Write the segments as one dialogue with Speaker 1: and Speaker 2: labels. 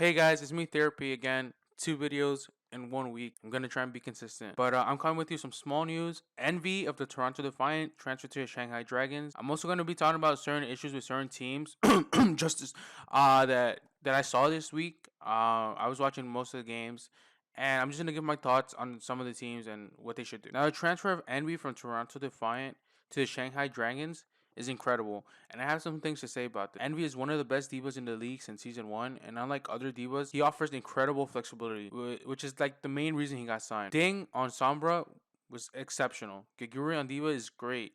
Speaker 1: Hey guys, it's me Therapy again. 2 videos in 1 week. I'm gonna try and be consistent, but I'm coming with you some small news. Envy of the Toronto Defiant transfer to the Shanghai Dragons. I'm also gonna be talking about certain issues with certain teams, just that I saw this week. I was watching most of the games, and I'm just gonna give my thoughts on some of the teams and what they should do. Now, the transfer of Envy from Toronto Defiant to the Shanghai Dragons is incredible, and I have some things to say about this. Envy is one of the best divas in the league since season 1, and unlike other divas, he offers incredible flexibility, which is like the main reason he got signed. Ding on Sombra was exceptional. Giguri on Diva is great,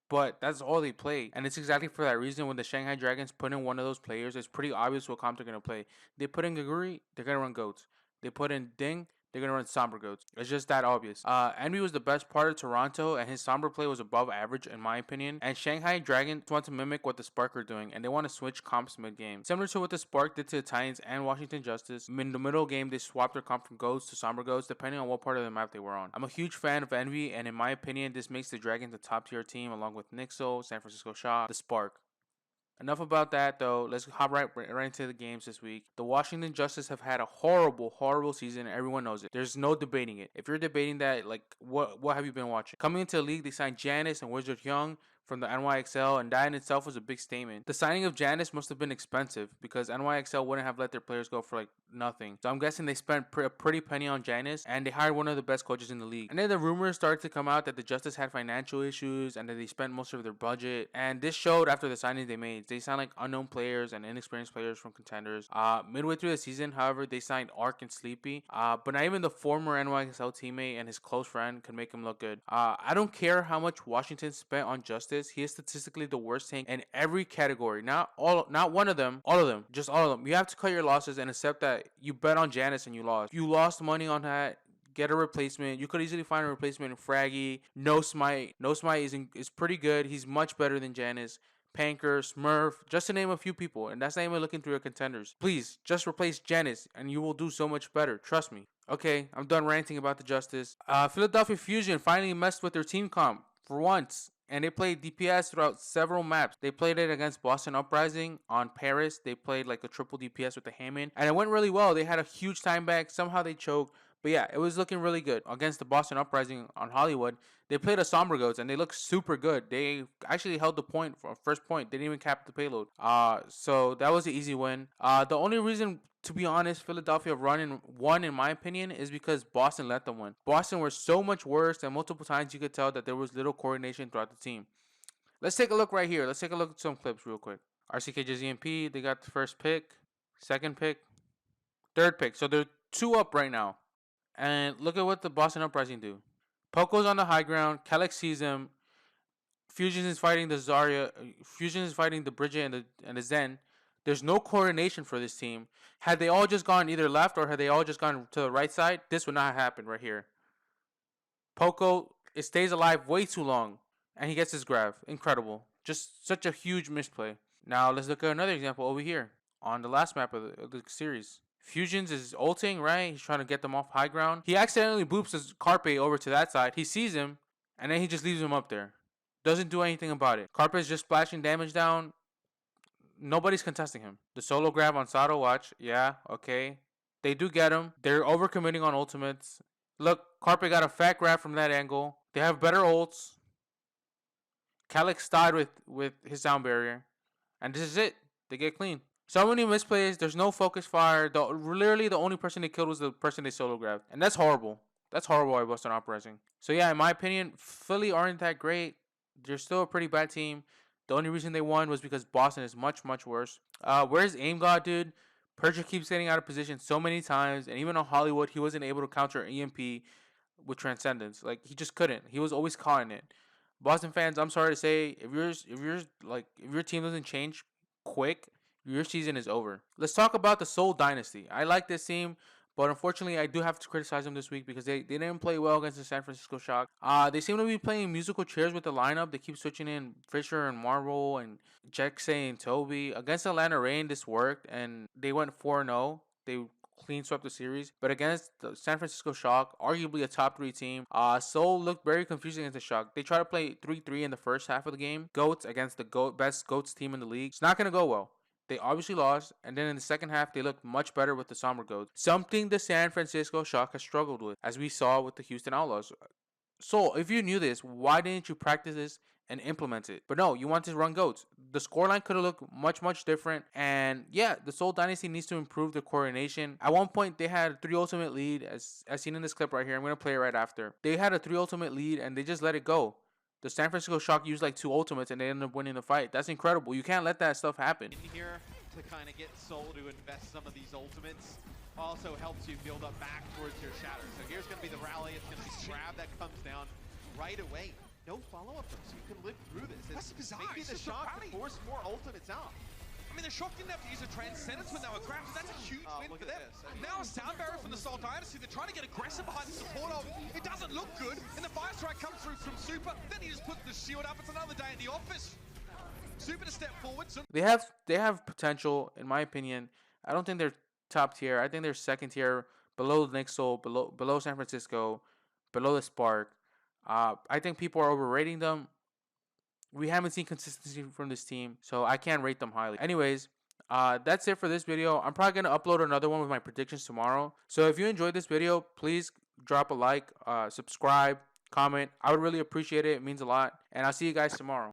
Speaker 1: but that's all they play. And it's exactly for that reason when the Shanghai Dragons put in one of those players, it's pretty obvious what comp they're going to play. They put in Giguri, they're going to run Goats. They put in Ding, they're gonna run Sombra Goats. It's just that obvious. Envy was the best part of Toronto, and his Sombra play was above average in my opinion. And Shanghai Dragons want to mimic what the Spark are doing, and they want to switch comps mid-game, similar to what the Spark did to the Titans and Washington Justice. In the middle game, they swapped their comp from Goats to Sombra Goats, depending on what part of the map they were on. I'm a huge fan of Envy, and in my opinion, this makes the Dragons a top-tier team, along with Nixo, San Francisco Shock, the Spark. Enough about that, though. Let's hop right into the games this week. The Washington Justice have had a horrible season, and everyone knows it. There's no debating it. If you're debating that, like, what have you been watching? Coming into the league, they signed Janice and Wizard Young from the NYXL, and that in itself was a big statement. The signing of Janice must have been expensive because NYXL wouldn't have let their players go for like nothing. So I'm guessing they spent a pretty penny on Janice, and they hired one of the best coaches in the league. And then the rumors started to come out that the Justice had financial issues and that they spent most of their budget. And this showed after the signings they made. They signed like unknown players and inexperienced players from contenders. Midway through the season, however, they signed Ark and Sleepy. But not even the former NYXL teammate and his close friend could make him look good. I don't care how much Washington spent on Justice. He is statistically the worst tank in every category. Not one of them, all of them, just all of them. You have to cut your losses and accept that you bet on Janice and you lost. You lost money on that. Get a replacement. You could easily find a replacement in Fraggy. No Smite. No Smite is pretty good. He's much better than Janice. Panker, Smurf, just to name a few people, and that's not even looking through your contenders. Please, just replace Janice, and you will do so much better. Trust me. Okay, I'm done ranting about the Justice. Philadelphia Fusion finally messed with their team comp for once, and they played DPS throughout several maps. They played it against Boston Uprising on Paris. They played like a triple DPS with the Hammond, and it went really well. They had a huge time back. Somehow they choked. But yeah, it was looking really good against the Boston Uprising on Hollywood. They played a Sombra Goats and they looked super good. They actually held the point for first point. They didn't even cap the payload. So that was an easy win. The only reason, to be honest, Philadelphia won in my opinion is because Boston let them win. Boston were so much worse, and multiple times you could tell that there was little coordination throughout the team. Let's take a look right here. Let's take a look at some clips real quick. RCK JZMP, they got the first pick, second pick, third pick. So they're 2 up right now. And look at what the Boston Uprising do. Poco's on the high ground. Calyx sees him. Fusion is fighting the Zarya. Fusion is fighting the Bridget and the Zen. There's no coordination for this team. Had they all just gone either left or had they all just gone to the right side, this would not have happened right here. Poco, it stays alive way too long. And he gets his grab. Incredible. Just such a huge misplay. Now let's look at another example over here. On the last map of the series. Fusions is ulting, right? He's trying to get them off high ground. He accidentally boops his Carpe over to that side. He sees him, and then he just leaves him up there. Doesn't do anything about it. Carpe is just splashing damage down. Nobody's contesting him. The solo grab on Sato, watch. Yeah, okay. They do get him. They're overcommitting on ultimates. Look, Carpe got a fat grab from that angle. They have better ults. Calyx died with his sound barrier. And this is it. They get clean. So many misplays. There's no focus fire. Literally, the only person they killed was the person they solo grabbed. And that's horrible. That's horrible by Boston Uprising. So yeah, in my opinion, Philly aren't that great. They're still a pretty bad team. The only reason they won was because Boston is much worse. Where's Aim God, dude? Persia keeps getting out of position so many times. And even on Hollywood, he wasn't able to counter EMP with Transcendence. Like, he just couldn't. He was always caught in it. Boston fans, I'm sorry to say, if your team doesn't change quick, your season is over. Let's talk about the Seoul Dynasty. I like this team, but unfortunately, I do have to criticize them this week because they didn't play well against the San Francisco Shock. They seem to be playing musical chairs with the lineup. They keep switching in Fisher and Marvel and Jackson and Toby. Against Atlanta Reign, this worked, and they went 4-0. They clean swept the series, but against the San Francisco Shock, arguably a top 3 team, Seoul looked very confusing against the Shock. They tried to play 3-3 in the first half of the game. Goats against the best Goats team in the league. It's not going to go well. They obviously lost, and then in the second half, they looked much better with the Somber Goats. Something the San Francisco Shock has struggled with, as we saw with the Houston Outlaws. So, if you knew this, why didn't you practice this and implement it? But no, you want to run goats. The scoreline could have looked much different. And yeah, the Soul Dynasty needs to improve their coordination. At one point, they had a 3 ultimate lead, as seen in this clip right here. I'm going to play it right after. They had a 3 ultimate lead, and they just let it go. The San Francisco Shock used like 2 ultimates, and they ended up winning the fight. That's incredible. You can't let that stuff happen.
Speaker 2: In here to kind of get Soul to invest some of these ultimates. Also helps you build up back towards your shatter. So here's going to be the rally. It's going to be Grab that comes down right away. No follow-up, so you can live through this.
Speaker 3: That's bizarre.
Speaker 2: Maybe the Shock to force more ultimates out.
Speaker 3: I mean, the Shock didn't have to use a Transcendence when they were grabbed. That's a huge win for them. Now a Sound Barrier from the Soul Dynasty. They're trying to get aggressive behind the support of. It doesn't look good. And the Fire Strike comes through from Super. Then he just puts the shield up. It's another day in the office. Super to step forward. So
Speaker 1: They have potential, in my opinion. I don't think they're top tier. I think they're second tier, below the Nixel, below San Francisco, below the Spark. I think people are overrating them. We haven't seen consistency from this team, so I can't rate them highly. Anyways, that's it for this video. I'm probably going to upload another one with my predictions tomorrow. So if you enjoyed this video, please drop a like, subscribe, comment. I would really appreciate it. It means a lot. And I'll see you guys tomorrow.